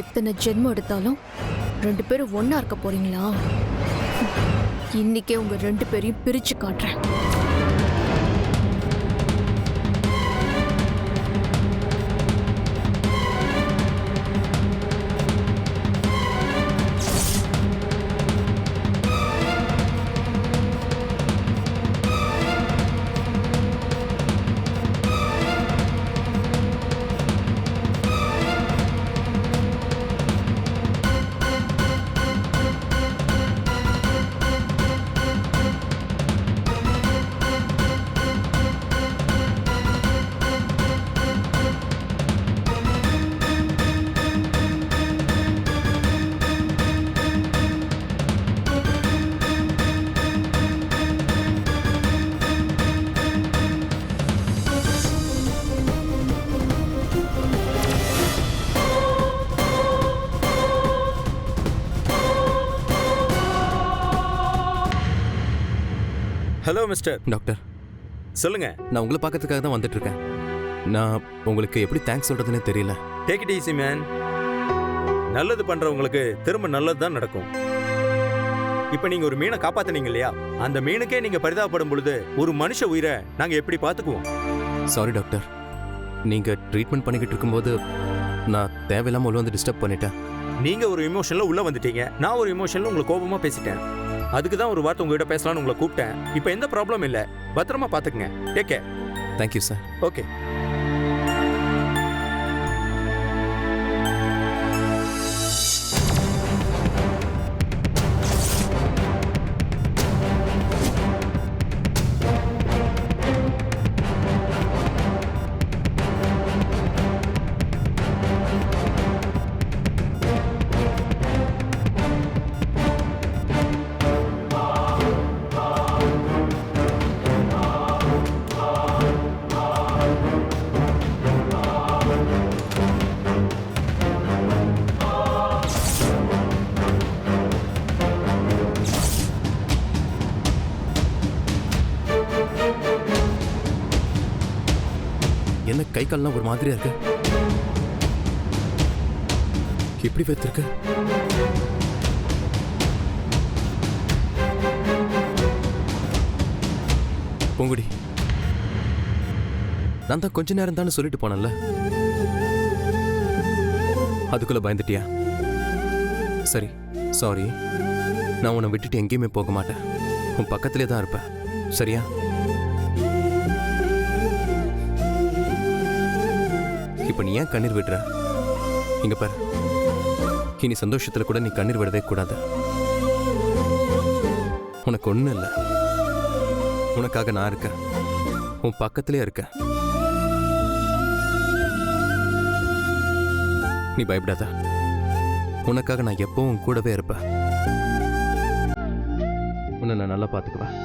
எத்தனை ஜென்மம் எடுத்தாலும் 2 பேரும் ஒண்ணா இருக்க போறீங்களா? இன்னைக்கே உங்க 2 பேரையும் பிரிச்சு காட்டுறேன். Hello mister. டாக்டர் சொல்லுங்க. நான் உங்களை பார்க்கறதுக்காக தான் வந்துட்டு இருக்கேன். நான் உங்களுக்கு எப்படி தேங்க்ஸ் சொல்றதுன்னு தெரியல. Take it easy man. நல்லது பண்றவங்களுக்கு திரும்ப நல்லது தான் நடக்கும். இப்போ நீங்க ஒரு மீனை காப்பாத்துனீங்க இல்லையா, அந்த மீனுக்கே நீங்க பரிதாபப்படும் பொழுது ஒரு மனுஷ உயிரை நாங்க எப்படி பார்த்துக்குவோம்? சாரி டாக்டர், நீங்க ட்ரீட்மெண்ட் பண்ணிக்கிட்டு இருக்கும்போது நான் தேவையில்லாம உள்ள வந்து டிஸ்டர்ப் பண்ணிட்டேன். நீங்க ஒரு இமோஷன்ல உள்ள வந்துட்டீங்க, நான் ஒரு இமோஷன்ல உங்களுக்கு கோபமா பேசிட்டேன். அதுக்கு தான் ஒரு வார்த்தை உங்ககிட்ட பேசலாம்னு உங்களை கூப்பிட்டேன். இப்போ எந்த ப்ராப்ளம் இல்லை, பத்திரமா பார்த்துக்குங்க. Take care. Thank you sir. Okay. என்ன கை கால்லாம் ஒரு மாதிரியா இருக்கு? எப்படி வைத்திருக்கு? பூங்குடி, நான் தான் கொஞ்ச நேரம் தானே சொல்லிட்டு போனேன்ல, அதுக்குள்ள பயந்துட்டியா? சரி, சாரி. நான் உன்னை விட்டுட்டு எங்கேயுமே போக மாட்டேன். உன் பக்கத்திலே தான் இருப்பேன், சரியா? இப்ப நீ ஏன் கண்ணீர் விடுற? இங்க பாரு, இனி சந்தோஷத்துல கூட நீ கண்ணீர் விடவே கூடாது. உனக்கு ஒண்ணும் இல்லை, உனக்காக நான் இருக்கேன், உன் பக்கத்திலே இருக்கேன். நீ பயப்படாத, உனக்காக நான் எப்பவும் கூடவே இருப்பேன். உன்னை நான் நல்லா பார்த்துக்குவேன்.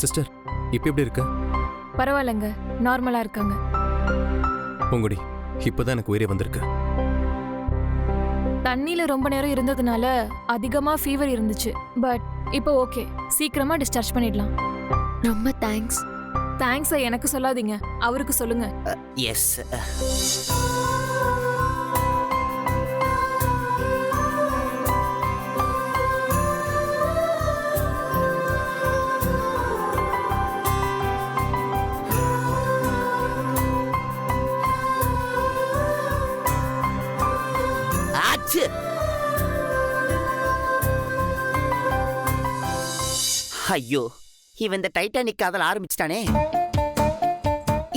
சிஸ்டர், இப்போ எப்படி இருக்கு? பரவாயில்லைங்க, நார்மலா இருக்காங்க. பூங்குடி, இப்போதான் எனக்கு உயிரே வந்திருக்கு. தண்ணியில ரொம்ப நேரம் இருந்ததுனால அதிகமா ஃபீவர் இருந்துச்சு. பட் இப்போ ஓகே, சீக்கிரமா டிஸ்சார்ஜ் பண்ணிடலாம். ரொம்ப தேங்க்ஸ். தேங்க்ஸை எனக்கு சொல்லாதீங்க, அவருக்கு சொல்லுங்க. எஸ். ஆச்சு. ஐயோ, இவன் இந்த டைட்டானிக் காதல் ஆரம்பிச்சிட்டானே.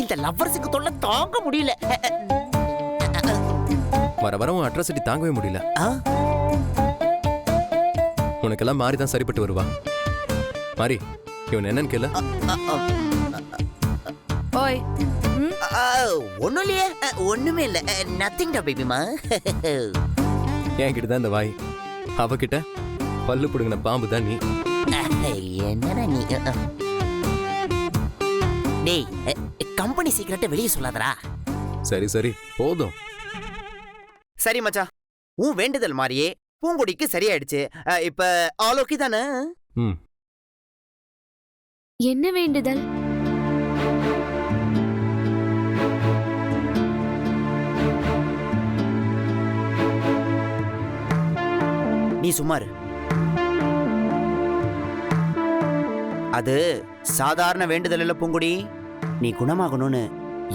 இந்த லவ்வர்ஸுக்கு தொல்லை தாங்க முடியல. வர வர உன் அட்ராசிட்டி தாங்கவே முடியல. ஆ? உனக்கெல்லாம் மாறி தான் சரிப்பட்டு வருவா. மாறி, இவன் என்னன்னு கேள. ஓய். ஒண்ணும் இல்லையே, ஒண்ணுமே இல்ல, நத்திங் டா பேபிமா. என்கிட்ட தான் இந்த வாய், அவகிட்ட பல்லு புடுங்கின பாம்பு தான் நீ. என்னடா நீ? டேய், கம்பெனி சீக்கிரட்டை வெளியே சொல்லாதடா. சரி சரி போதும். சரி மச்சான், உன் வேண்டுதல் மாதிரியே பூங்கொடிக்கு சரியாயிடுச்சு. இப்ப ஆல் ஓகே தானே? ம். என்ன வேண்டுதல்? நீ சும்மாரு. அது சாதாரண வேண்டுதல் இல்ல பூங்குடி. நீ குணமாகணும்னு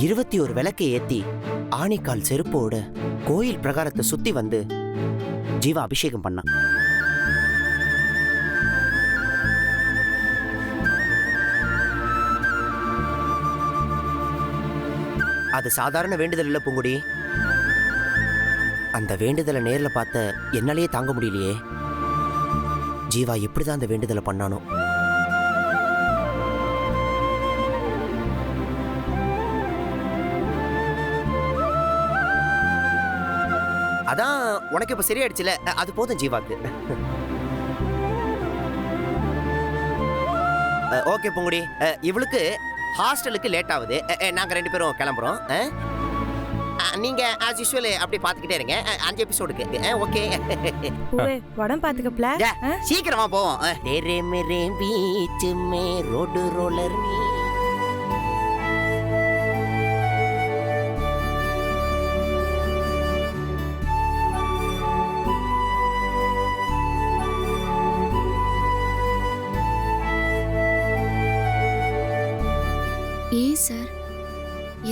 21 விளக்கை ஏத்தி ஆணிக்கால் செருப்போட கோயில் பிரகாரத்தை சுத்தி வந்து ஜீவா அபிஷேகம் பண்ணான். அது சாதாரண வேண்டுதல் இல்ல பூங்குடி. அந்த வேண்டுதலை நேர்ல பார்த்த என்னாலேயே தாங்க முடியலையே. ஜீவா எப்படிதான் அந்த வேண்டுதலை பண்ணானோ. அதான் உனக்கு இப்ப சரியாயிடுச்சுல, அது போதும் ஜீவாக்கு. ஓகே பொங்குடி, இவளுக்கு ஹாஸ்டலுக்கு லேட் ஆகுது. நாங்க 2 பேரும் கிளம்புறோம். நீங்க ஆஸ் யூஷுவல் அப்படி பாத்துக்கிட்டே இருங்க. 5 எபிசோடுக்கு. ஓகே. படம் பாத்துக்கப்பல. சீக்கிரமா போவோம். तेरे मेरे बीच में रोड रोलर நீ. ஏன் சார்,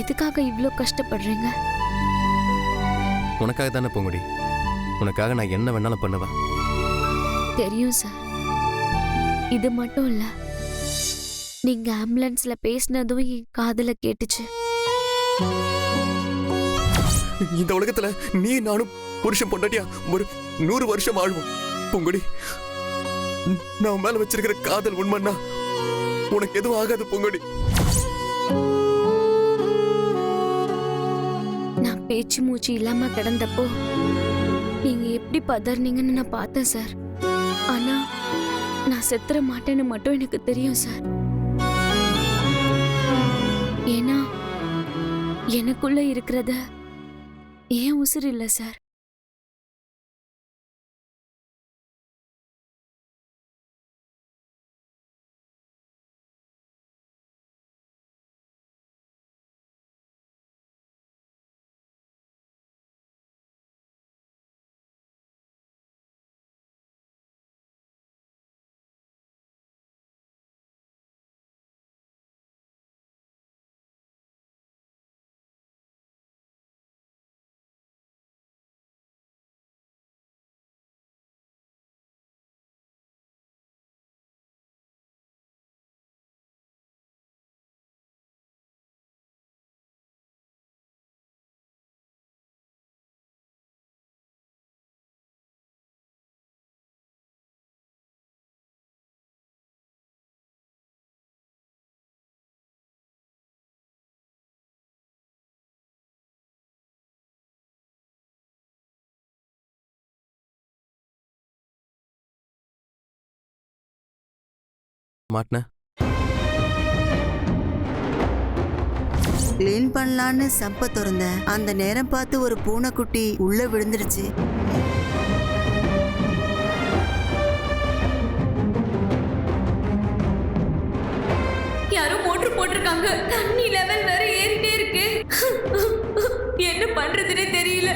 எதுக்காக இவ்ளோ கஷ்டப்படுறீங்க? உனக்காக தானே பூங்குடி. உனக்காக நான் என்ன வேணாலும் பண்ணுவேன். தெரியும் சார். இது மட்டும் இல்ல, நீங்க ஆம்புலன்ஸ்ல பேசினதும் என் காதுல கேட்டுச்சு. இந்த உலகத்துல நீ நானும் புருஷன் பொண்டாட்டியா ஒரு 100 வருஷம் ஆழ்வோம் பூங்குடி. நான் மேல வச்சிருக்கிற காதல் உண்மைன்னா உனக்கு எதுவும் ஆகாது பூங்குடி. நான் பேச்சு மூச்சு இல்லாம கிடந்தப்போ நீங்க எப்படி பதறினீங்கன்னு நான் பார்த்தேன் சார். ஆனா நான் செத்துற மாட்டேன்னு மட்டும் எனக்கு தெரியும் சார். ஏன்னா எனக்குள்ள இருக்கிறத ஏன் உசுறு இல்ல சார். மாட்டின கிளீன் பண்ணலான்னு சப்ப திறந்த அந்த நேரம் பார்த்து ஒரு பூனைக்குட்டி உள்ள விழுந்துடுச்சு. இருக்காங்க. தண்ணி லெவல் வேற ஏறிட்டே இருக்கு. என்ன பண்றதுன்னே தெரியல.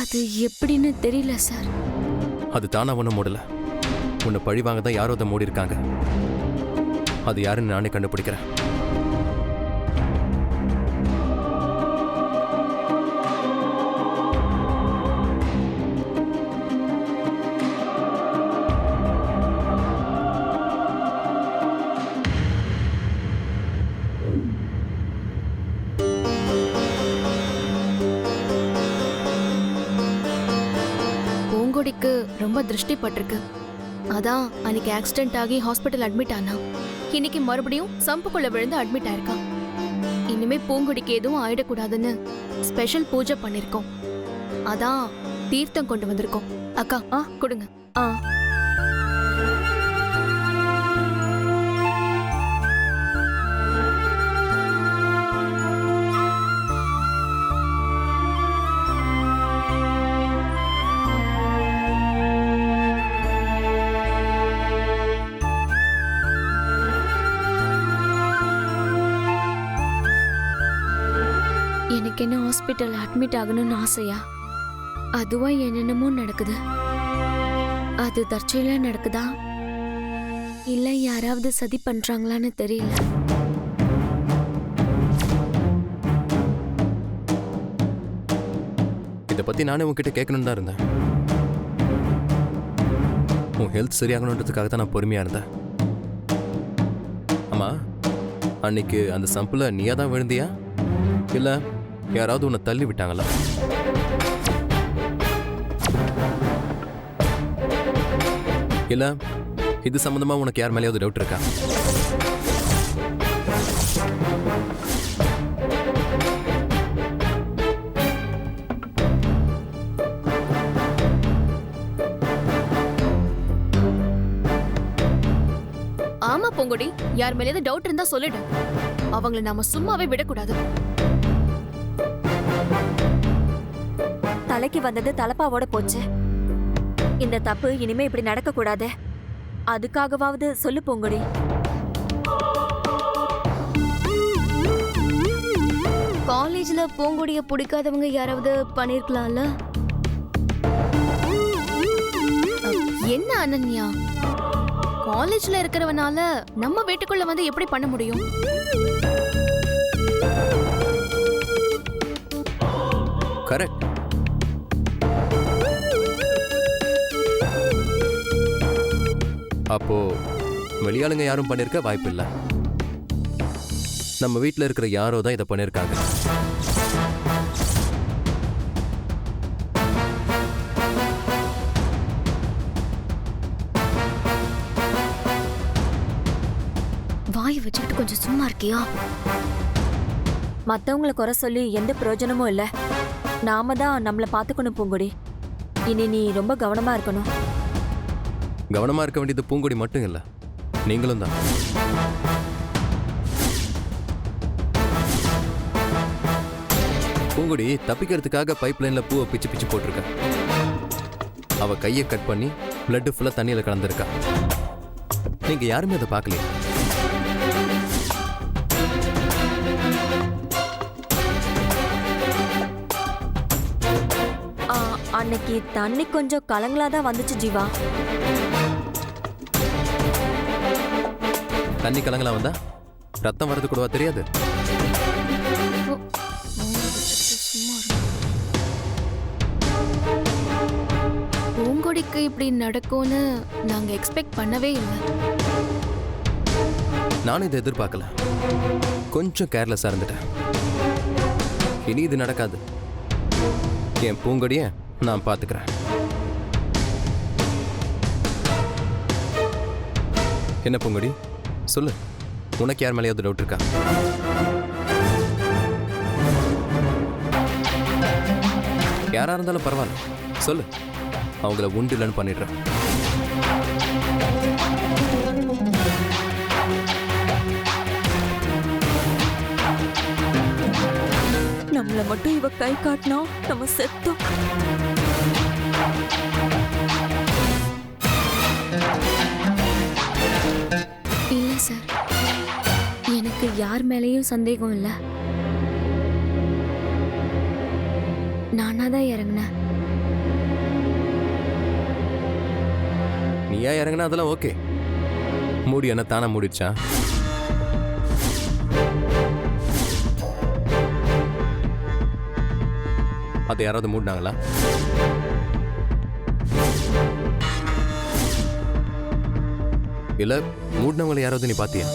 அது எப்படின்னு தெரியல சார். அது தானா ஒன்றும் மூடல. உன்னை பழி வாங்க தான் யாரோ அதை மூடி இருக்காங்க. அது யாருன்னு நானே கண்டுபிடிக்கிறேன். பூங்கொடிக்கு ரொம்ப திருஷ்டி பட்டிருக்கு. அதான் அன்னைக்கு ஆக்சிடென்ட் ஆகி ஹாஸ்பிட்டல் அட்மிட் ஆனா. இன்னைக்கு மறுபடியும் சம்புக்குள்ள விழுந்து அட்மிட் ஆயிருக்கா. இனிமே பூங்கொடிக்கு எதுவும் ஆயிடக்கூடாதுன்னு ஸ்பெஷல் பூஜை பண்ணிருக்கோம். அதான் தீர்த்தம் கொண்டு வந்திருக்கோம். அக்கா கொடுங்க. எனக்கு என்ன ஹாஸ்பிட்டல் அட்மிட் ஆகணும்னு ஆசையா? அதுவா என்னென்னமோ நடக்குது. அது தற்செயலா நடக்குதா இல்ல யாராவது சதி பண்றாங்களான்னு தெரியல. இதை பத்தி நானே உன்கிட்ட கேட்கணும்னு தான் இருந்தேன். உன் ஹெல்த் சரியாகணுன்றதுக்காக தான் நான் பொறுமையா இருந்தேன். ஆமா, அன்னைக்கு அந்த சம்பில் நீயா தான் விழுந்தியா இல்ல யாராவது உன்னை தள்ளி விட்டாங்களா? இல்ல இது சம்பந்தமா உனக்கு யார் மேலேயாவது டவுட் இருக்கா? ஆமா பூங்கொடி, யார் மேலேயாவது டவுட் இருந்தா சொல்லிடு. அவங்களை நாம சும்மாவே விடக்கூடாது. தலைக்கு வந்தது தலப்பாவோட போச்சு. இந்த தப்பு இனிமே இப்படி நடக்க கூடாது. அதுக்காகவாவது சொல்லு பூங்கொடி. காலேஜ்ல பூங்கொடிய பிடிக்காதவங்க யாராவது பண்ணிருக்கலாம்ல? என்ன அனன்யா, காலேஜ்ல இருக்கிறவனால நம்ம வீட்டுக்குள்ள வந்து எப்படி பண்ண முடியும்? கரெக்ட். அப்போ வெளியாளுங்க யாரும் பண்ணிருக்க வாய்ப்பு இல்லை. நம்ம வீட்டில் இருக்கிற யாரோ தான் இதை பண்ணிருக்காங்க. வாய் வச்சுக்கிட்டு கொஞ்சம் சும்மா இருக்கியா? மத்தவங்களை குறை சொல்லி எந்த பிரயோஜனமும் இல்ல. நாம தான் நம்மள பாத்துக்கணும் பூங்கொடி. இனி நீ ரொம்ப கவனமா இருக்கணும். கவனமா இருக்க வேண்டியது பூங்கொடி மட்டும் இல்லை, நீங்களும் தான். பூங்கொடி தப்பிக்கிறதுக்காக பைப் லைன்ல பூவை பிச்சு பிச்சு போட்டிருக்க. அவ கையை கட் பண்ணி பிளட் ஃபுல்லா தண்ணியில கலந்துருக்கா. நீங்க யாருமே அதை பார்க்கலையா? அன்னைக்கு தண்ணி கொஞ்சம் கலங்களாதான் வந்துச்சு ஜீவா. தண்ணி கலங்களா வந்தா ரத்தம் வரது கூடவா தெரியாது? பூங்கொடிக்கு இப்படி நடக்கும்னு நாங்க எக்ஸ்பெக்ட் பண்ணவே இல்லை. நானும் இதை எதிர்பார்க்கல. கொஞ்சம் கேர்லெஸ்ஸா இருந்துட்டேன். இனி இது நடக்காது. என் பூங்கொடிய நான் பார்த்துக்கிறேன். என்ன பூங்கொடி சொல்லு, உனக்கு யார் மேலேயாவது டவுட் இருக்கா? யாரா இருந்தாலும் பரவாயில்ல, சொல்லு. அவங்கள உண்டு இல்லைன்னு பண்ணிடுறேன். நம்ம கண்ணுல மட்டும் இவ கை காட்டினா நம்ம செத்தோம். இல்ல சார், எனக்கு யார் மேலேயும் சந்தேகம் இல்ல. நானா தான் இறங்கினேன். நீயா இறங்கினா அதெல்லாம் ஓகே. மூடி என்ன தானா மூடிடுச்சா? அதை யாராவது மூடினாங்களா? இல்ல மூடினவங்களை யாராவது நீ பாத்தியா?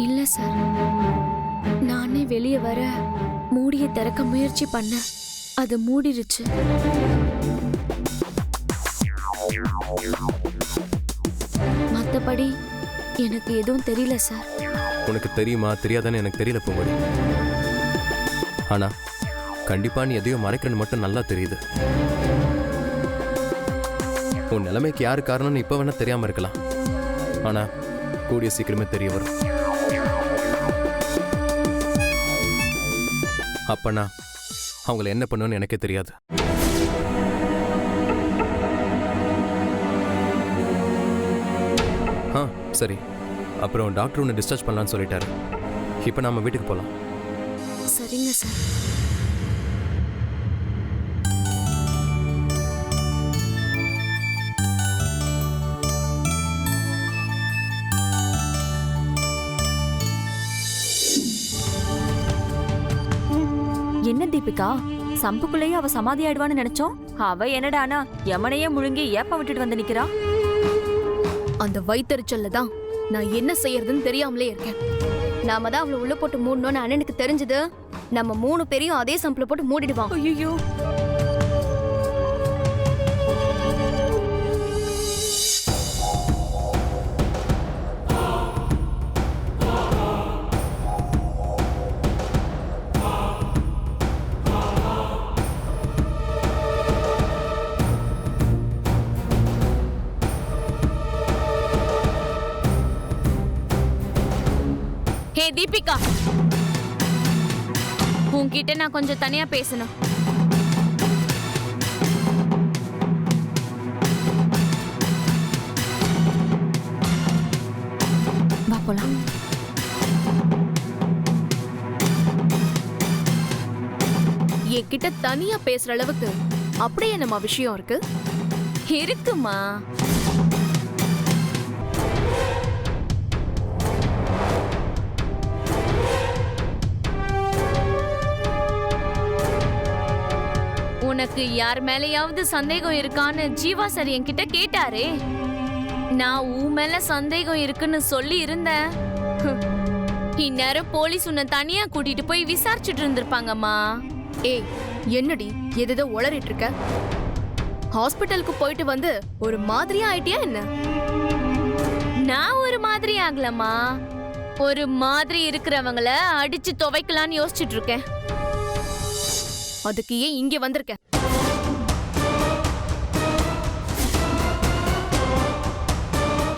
இல்ல சார், நானே வெளியே வர மூடிய திறக்க முயற்சி பண்ணேன். அது மூடிருச்சு. மத்தபடி எனக்கு எதுவும் தெரியல சார். உனக்கு தெரியுமா தெரியாதான்னு எனக்கு தெரியல பூங்கொடி. ஆனா கண்டிப்பா நீ எதையோ மறைக்கிறன்னு மட்டும் நல்லா தெரியுது. உன் நிலைமைக்கு யாரு காரணம்னு இப்ப வேணா தெரியாம இருக்கலாம். ஆனா கூடிய சீக்கிரமே தெரிய வரும். அப்பனா அவங்கள என்ன பண்ணுன்னு எனக்கே தெரியாது. சரி, அப்புறம் டாக்டர் உன்னை டிஸ்சார்ஜ் பண்ணலான்னு சொல்லிட்டாரு. இப்போ நாம வீட்டுக்கு போகலாம். சரிங்க சார். என்ன தீபிகா, சம்புக்குள்ளேயே அவ சமாதி ஆயிடுவான்னு நினைச்சோம். அவ என்னடானா யமனையே முழுங்கி ஏப்ப விட்டுட்டு வந்து நிக்கிறா. அந்த வயித்தறிச்சல்ல தான் நான் என்ன செய்யறதுன்னு தெரியாமலே இருக்கேன். நாம தான் அவளை உள்ள போட்டு மூடணும்னு அண்ணனுக்கு தெரிஞ்சது. நம்ம 3 பேரையும் அதே சம்பிள போட்டு மூடிடுவான். ஐயோ, ஹே தீபிகா, உன்கிட்ட நான் கொஞ்சம் தனியா பேசணும். வா போலாம். என்கிட்ட தனியா பேசுற அளவுக்கு அப்படியே நம்ம விஷயம் இருக்கு. இருக்குமா? உனக்கு யார் மேலேயாவது சந்தேகம் இருக்கான்னு ஜீவா சார் என்கிட்ட கேட்டாரே. நான் உன் மேல சந்தேகம் இருக்குன்னு சொல்லி இருந்தேன். இந்நேரம் போலீஸ் உன்னை தனியா கூட்டிட்டு போய் விசாரிச்சுட்டு இருந்திருப்பாங்கம்மா. ஏய், என்னடி எதோ உளறிட்டு இருக்க? ஹாஸ்பிட்டலுக்கு போயிட்டு வந்து ஒரு மாதிரியா ஆயிட்டியா என்ன? நான் ஒரு மாதிரி ஆகலம்மா. ஒரு மாதிரி இருக்கிறவங்கள அடிச்சு துவைக்கலான்னு யோசிச்சுட்டு இருக்கேன். அதுக்கு ஏன் இங்க வந்திருக்க?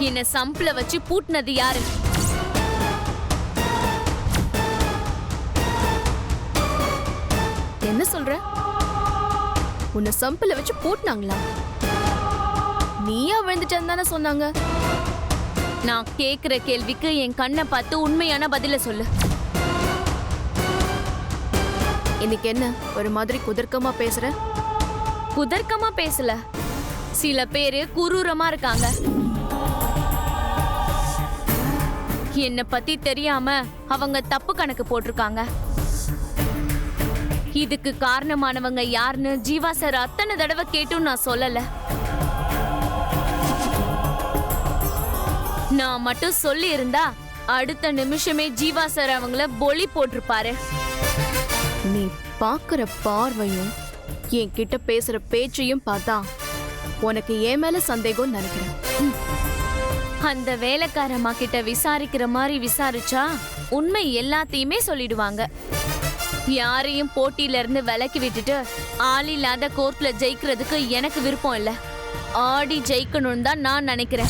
என்ன சம்பிள வச்சு பூட்டினது யாரு? என்ன சொல்ற? உன்னை சம்பிள வச்சு பூட்டினாங்களா? நீயா விழுந்துட்டேன்னு தானே சொன்னாங்க. நான் கேக்குற கேள்விக்கு என் கண்ணை பார்த்து உண்மையான பதில சொல்லு. இன்னைக்கு என்ன ஒரு மாதிரி குதர்க்கமா பேசுற? குதர்க்கமா பேசல, சில பேரு குரூரமா இருக்காங்க. என்ன பத்தி தெரியாம அவங்க தப்பு கணக்கு போட்டிருக்காங்க. இதுக்கு காரணமானவங்க யாருன்னு ஜீவா சார் அத்தனை தடவை கேட்டும் நான் சொல்லல. நான் மட்டும் சொல்லி இருந்தா அடுத்த நிமிஷமே ஜீவா சார் அவங்கள பொலி போட்டிருப்பாரு. நீ பாக்குற பார்வையும் என்கிட்ட பேசுற பேச்சையும் பார்த்தா உனக்கு ஏன் மேல சந்தேகம் நினைக்கிறேன். அந்த வேலைக்காரம்மா கிட்ட விசாரிக்கிற மாதிரி விசாரிச்சா உண்மை எல்லாத்தையுமே சொல்லிடுவாங்க. யாரையும் போட்டியில இருந்து விலக்கி விட்டுட்டு ஆள் இல்லாத கோர்ட்ல ஜெயிக்கிறதுக்கு எனக்கு விருப்பம் இல்ல. ஆடி ஜெயிக்கணும்னு தான் நான் நினைக்கிறேன்.